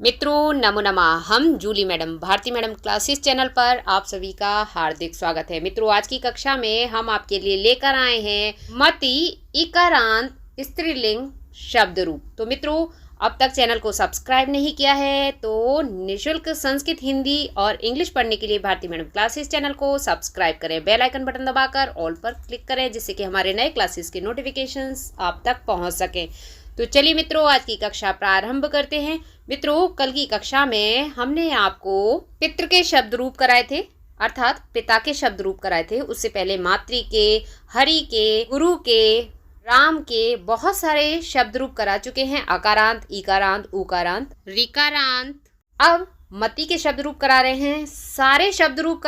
मित्रों नमो नमः। हम Julie madam Bharti madam classes channel पर आप सभी का हार्दिक स्वागत है। मित्रों आज की कक्षा में हम आपके लिए लेकर आए हैं मति इकारांत स्त्रीलिंग शब्द रूप। तो मित्रों अब तक चैनल को सब्सक्राइब नहीं किया है तो निःशुल्क संस्कृत हिंदी और इंग्लिश पढ़ने के लिए भारती मैडम क्लासेस चैनल को सब्सक्राइब करें। बेल आइकन बटन दबाकर ऑल पर क्लिक करें जिससे कि हमारे नए क्लासेस के नोटिफिकेशंस आप तक पहुंच सकें। तो चलिए मित्रों आज की कक्षा प्रारंभ करते हैं। मित्रों कल की कक्षा में हमने आपको पितृ के शब्द रूप कराए थे, अर्थात पिता के शब्द रूप कराए थे। उससे पहले मातृ के, हरि के, गुरु के, राम के बहुत सारे शब्द रूप करा चुके हैं। अकारांत, इकारांत, उकारांत, ऋकारांत। अब मति के शब्द रूप करा रहे हैं। सारे शब्द रूप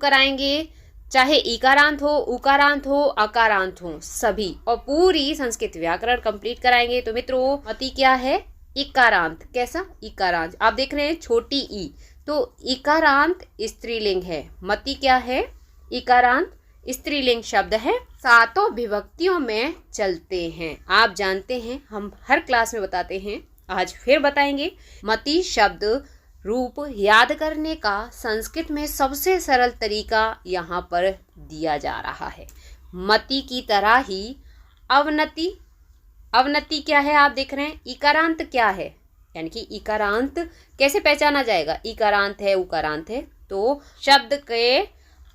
कराएंगे चाहे इकारांत हो, उकारांत हो, अकारांत हो, सभी, और पूरी संस्कृत व्याकरण कंप्लीट कराएंगे। तो मित्रों मति क्या है? इकारांत। कैसा? इकारांत। आप देख रहे हैं छोटी ई, तो इकारांत स्त्रीलिंग है। मति क्या है? इकारांत स्त्रीलिंग शब्द है। सातों विभक्तियों में चलते हैं। आप जानते हैं हम हर क्लास में बताते हैं, आज फिर बताएंगे। मति शब्द रूप याद करने का संस्कृत में सबसे सरल तरीका यहाँ पर दिया जा रहा है। मति की तरह ही अवनति। अवनति क्या है? आप देख रहे हैं। इकारांत क्या है? यानी कि इकारांत कैसे पहचाना जाएगा? इकारांत है, उकारांत है, तो शब्द के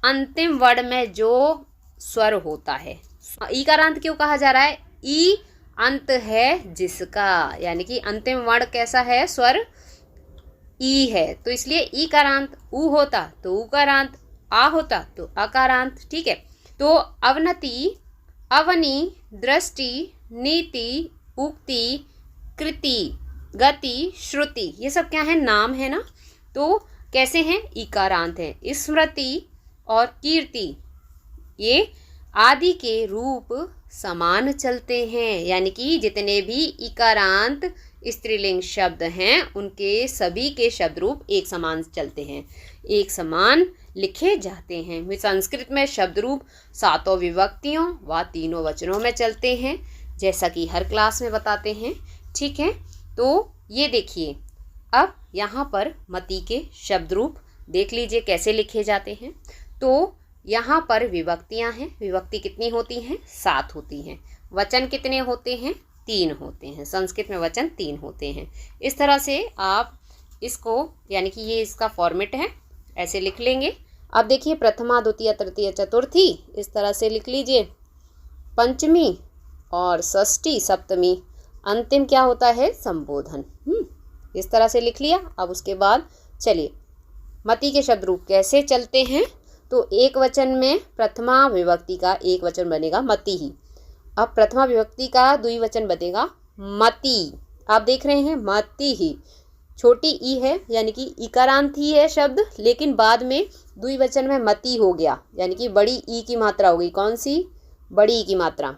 अंतिम वर्ण में जो स्वर होता है। इकारांत क्यों कहा जा रहा है? ई अंत है जिसका, यानी कि अंतिम वर्ण कैसा है? स्वर ई है, तो इसलिए इकारांत। उ होता तो उकारांत, आ होता तो अकारांत। ठीक है। तो अवनति, अवनि, दृष्टि, नीति, उक्ति, कृति, गति, श्रुति, ये सब क्या है? नाम है ना। तो कैसे हैं? इकारांत हैं। स्मृति और कीर्ति ये आदि के रूप समान चलते हैं, यानी कि जितने भी इकारांत स्त्रीलिंग शब्द हैं उनके सभी के शब्द रूप एक समान चलते हैं, एक समान लिखे जाते हैं। संस्कृत में शब्द रूप सातों विभक्तियों व तीनों वचनों में चलते हैं, जैसा कि हर क्लास में बताते हैं। ठीक है। तो ये देखिए अब यहाँ पर मति के शब्द रूप देख लीजिए कैसे लिखे जाते हैं। तो यहाँ पर विभक्तियाँ हैं। विभक्ति कितनी होती हैं? 7 होती हैं। वचन कितने होते हैं? 3 होते हैं। संस्कृत में वचन 3 होते हैं। इस तरह से आप इसको, यानी कि ये इसका फॉर्मेट है, ऐसे लिख लेंगे। अब देखिए प्रथमा, द्वितीय, तृतीय, चतुर्थी, इस तरह से लिख लीजिए। पंचमी और षष्ठी, सप्तमी, अंतिम क्या होता है? संबोधन। इस तरह से लिख लिया। अब उसके बाद चलिए मति के शब्द रूप कैसे चलते हैं। तो एक वचन में प्रथमा विभक्ति का एक वचन बनेगा मति ही। अब प्रथमा विभक्ति का द्विवचन बनेगा मति। आप देख रहे हैं मति ही, छोटी ई है यानी कि इकारांत ही है शब्द, लेकिन बाद में द्विवचन में मति हो गया, यानी कि बड़ी ई की मात्रा हो गई। कौन सी? बड़ी ई की मात्रा,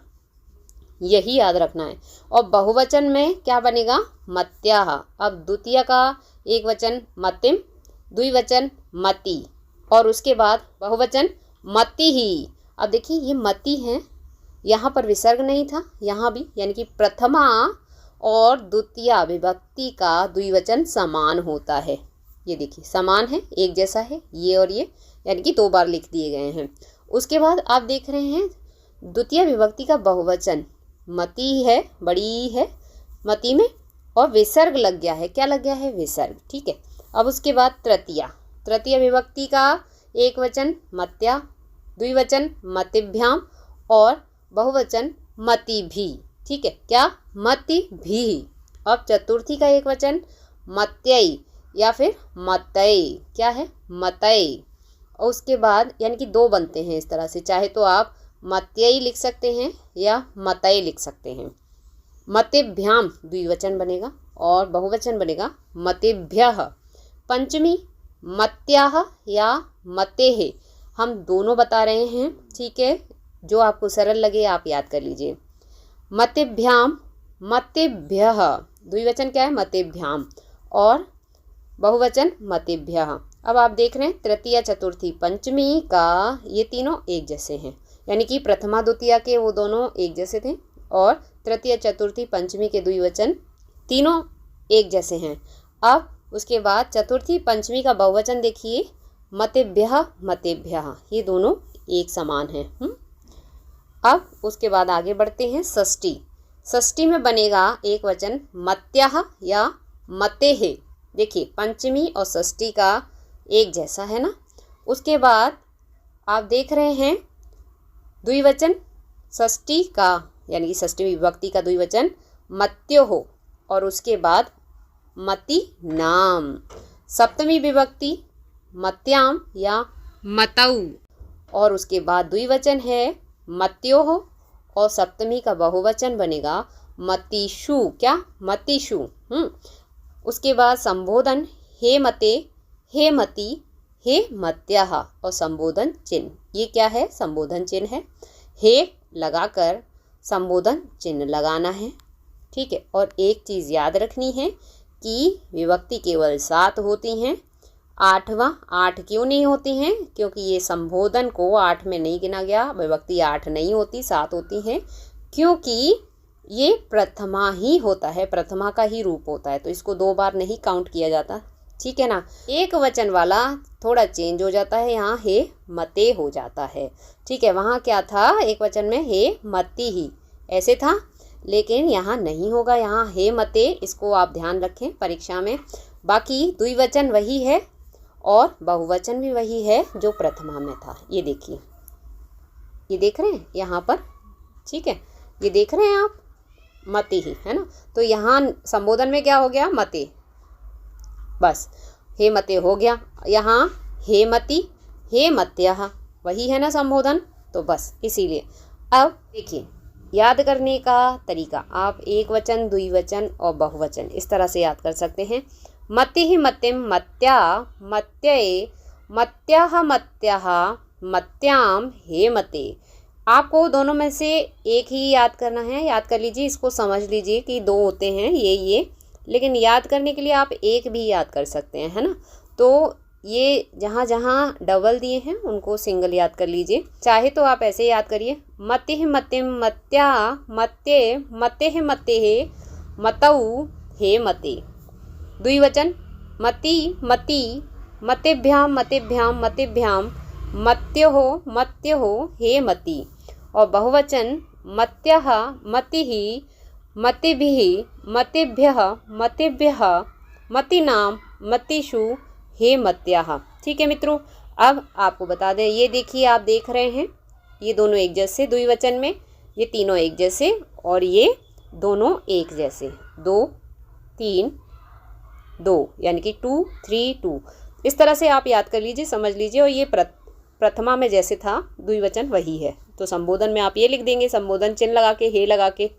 यही याद रखना है। और बहुवचन में क्या बनेगा? मत्याः। अब द्वितीय का एक वचन मतिम, द्विवचन मति, और उसके बाद बहुवचन मति ही। अब देखिए ये मति है, यहाँ पर विसर्ग नहीं था, यहाँ भी, यानी कि प्रथमा और द्वितीय विभक्ति का द्विवचन समान होता है। ये देखिए समान है, एक जैसा है ये और ये, यानी कि 2 बार लिख दिए गए हैं। उसके बाद आप देख रहे हैं द्वितीय विभक्ति का बहुवचन मति है, बड़ी है मति में, और विसर्ग लग गया है। क्या लग गया है? विसर्ग। ठीक है। अब उसके बाद तृतीय विभक्ति का एक वचन मत्या, द्विवचन मतिभ्याम और बहुवचन मति भी। ठीक है। क्या? मति भी। अब चतुर्थी का एक वचन मत्यई या फिर मतई। क्या है? मतई। और उसके बाद यानी कि 2 बनते हैं इस तरह से, चाहे तो आप मत्यई लिख सकते हैं या मतई लिख सकते हैं। मतिभ्याम द्विवचन बनेगा और बहुवचन बनेगा मतिभ्यः। पंचमी मत्याः या मतेः, हम दोनों बता रहे हैं। ठीक है। जो आपको सरल लगे आप याद कर लीजिए। मतिभ्याम, मतिभ्यः, द्विवचन क्या है? मतिभ्याम, और बहुवचन मतिभ्यः। अब आप देख रहे हैं तृतीय, चतुर्थी, पंचमी का ये तीनों एक जैसे हैं, यानी कि प्रथमा द्वितीय के वो दोनों एक जैसे थे, और तृतीय, चतुर्थी, पंचमी के द्विवचन तीनों एक जैसे हैं। अब उसके बाद चतुर्थी पंचमी का बहुवचन देखिए, मतेभ्यः मतेभ्यः, ये दोनों एक समान हैं। अब उसके बाद आगे बढ़ते हैं षष्ठी। षष्ठी में बनेगा एक वचन मत्याः या मतेः। देखिए पंचमी और षष्ठी का एक जैसा है ना। उसके बाद आप देख रहे हैं द्विवचन षष्ठी का, यानी कि षष्ठी विभक्ति का द्विवचन मत्योः, और उसके बाद मति नाम। सप्तमी विभक्ति मत्याम या मतौ, और उसके बाद द्विवचन है मत्योः, और सप्तमी का बहुवचन बनेगा मतिषु। क्या? मतिषु। उसके बाद संबोधन हे मते, हे मति, हे मत्याः, और संबोधन चिन्ह। ये क्या है? संबोधन चिन्ह है। हे लगाकर संबोधन चिन्ह लगाना है। ठीक है। और एक चीज़ याद रखनी है कि विभक्ति केवल 7 होती हैं। 8 क्यों नहीं होती हैं? क्योंकि ये संबोधन को 8 में नहीं गिना गया। विभक्ति 8 नहीं होती, 7 होती हैं, क्योंकि ये प्रथमा ही होता है, प्रथमा का ही रूप होता है, तो इसको 2 बार नहीं काउंट किया जाता। ठीक है ना। एक वचन वाला थोड़ा चेंज हो जाता है, यहाँ हे मते हो जाता है। ठीक है। वहाँ क्या था? एक वचन में हे मति ही ऐसे था, लेकिन यहाँ नहीं होगा, यहाँ हे मते। इसको आप ध्यान रखें परीक्षा में। बाकी द्विवचन वही है और बहुवचन भी वही है जो प्रथमा में था। ये देखिए, ये देख रहे हैं यहाँ पर। ठीक है, ये देख रहे हैं आप, मति ही है ना। तो यहाँ संबोधन में क्या हो गया? मते, बस हे मते हो गया। यहाँ हे मति, हे मत्याः, वही है ना संबोधन, तो बस इसीलिए। अब देखिए याद करने का तरीका, आप एक वचन, द्विवचन और बहुवचन इस तरह से याद कर सकते हैं। मतिः मतिं, मत्या मत्यये, मत्याः मत्याः, मत्याम हे मते। आपको दोनों में से एक ही याद करना है। याद कर लीजिए, इसको समझ लीजिए कि 2 होते हैं ये, लेकिन याद करने के लिए आप एक भी याद कर सकते हैं, है ना। तो ये जहाँ जहाँ डबल दिए हैं उनको सिंगल याद कर लीजिए। चाहे तो आप ऐसे याद करिए, मतिः मतिं, मत्या मत्ये, मतेः मतेः, मतौ हे मते। द्विवचन मति मति, मतेभ्यां मतेभ्यां मतेभ्यां, मत्योः मत्योः हे मति। और बहुवचन मत्याः मतिः, मतिभिः मतिभ्यः मतिभ्यः, मतीनां मतिषु हे मत्याः। ठीक है मित्रों, अब आपको बता दें, ये देखिए आप देख रहे हैं ये दोनों एक जैसे द्विवचन में, ये तीनों एक जैसे, और ये दोनों एक जैसे 2 3 2, यानी कि 2 3 2। इस तरह से आप याद कर लीजिए, समझ लीजिए। और ये प्रथमा में जैसे था द्विवचन वही है, तो संबोधन में आप ये लिख देंगे, संबोधन चिन्ह लगा के, हे लगा के।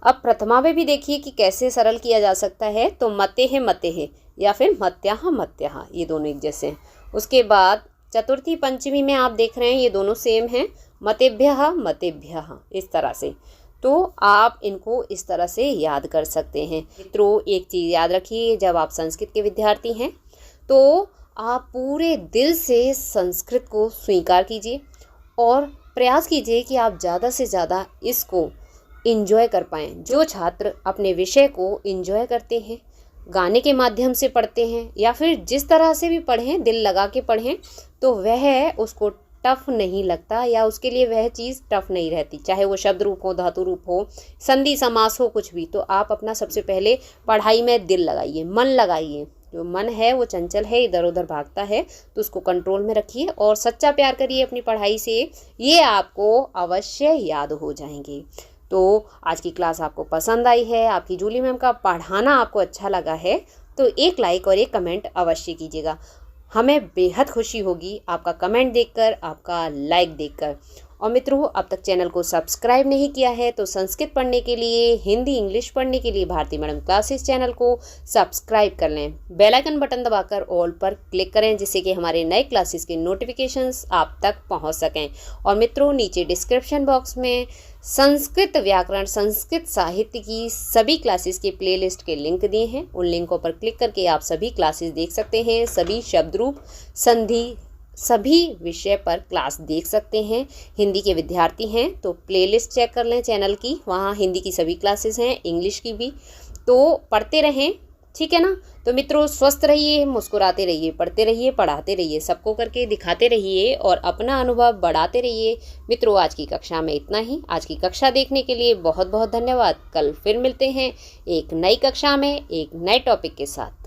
अब प्रथमा में भी देखिए कि कैसे सरल किया जा सकता है। तो मतेः मतेः या फिर मत्याः मत्याः, ये दोनों एक जैसे हैं। उसके बाद चतुर्थी पंचमी में आप देख रहे हैं ये दोनों सेम हैं, मतेभ्यः मतेभ्यः, इस तरह से। तो आप इनको इस तरह से याद कर सकते हैं। मित्रों एक चीज़ याद रखिए, जब आप संस्कृत के विद्यार्थी हैं तो आप पूरे दिल से संस्कृत को स्वीकार कीजिए और प्रयास कीजिए कि आप ज़्यादा से ज़्यादा इसको इंजॉय कर पाएँ। जो छात्र अपने विषय को इंजॉय करते हैं, गाने के माध्यम से पढ़ते हैं या फिर जिस तरह से भी पढ़ें, दिल लगा के पढ़ें, तो वह उसको टफ नहीं लगता या उसके लिए वह चीज़ टफ नहीं रहती। चाहे वो शब्द रूप हो, धातु रूप हो, संधि समास हो, कुछ भी। तो आप अपना सबसे पहले पढ़ाई में दिल लगाइए, मन लगाइए। जो मन है वो चंचल है, इधर उधर भागता है, तो उसको कंट्रोल में रखिए और सच्चा प्यार करिए अपनी पढ़ाई से। ये आपको अवश्य याद हो जाएंगे। तो आज की क्लास आपको पसंद आई है, आपकी जूली मैम का पढ़ाना आपको अच्छा लगा है, तो एक लाइक और एक कमेंट अवश्य कीजिएगा। हमें बेहद खुशी होगी आपका कमेंट देखकर, आपका लाइक देखकर। और मित्रों अब तक चैनल को सब्सक्राइब नहीं किया है तो संस्कृत पढ़ने के लिए, हिंदी इंग्लिश पढ़ने के लिए भारती मैडम क्लासेस चैनल को सब्सक्राइब कर लें। बेल आइकन बटन दबाकर ऑल पर क्लिक करें, जिससे कि हमारे नए क्लासेस के नोटिफिकेशंस आप तक पहुंच सकें। और मित्रों नीचे डिस्क्रिप्शन बॉक्स में संस्कृत व्याकरण, संस्कृत साहित्य की सभी क्लासेस के प्लेलिस्ट के लिंक दिए हैं। उन लिंकों पर क्लिक करके आप सभी क्लासेस देख सकते हैं। सभी शब्द रूप, संधि, सभी विषय पर क्लास देख सकते हैं। हिंदी के विद्यार्थी हैं तो प्लेलिस्ट चेक कर लें चैनल की, वहाँ हिंदी की सभी क्लासेस हैं, इंग्लिश की भी। तो पढ़ते रहें, ठीक है ना। तो मित्रों स्वस्थ रहिए, मुस्कुराते रहिए, पढ़ते रहिए, पढ़ाते रहिए, सबको करके दिखाते रहिए और अपना अनुभव बढ़ाते रहिए। मित्रों आज की कक्षा में इतना ही। आज की कक्षा देखने के लिए बहुत बहुत धन्यवाद। कल फिर मिलते हैं एक नई कक्षा में एक नए टॉपिक के साथ।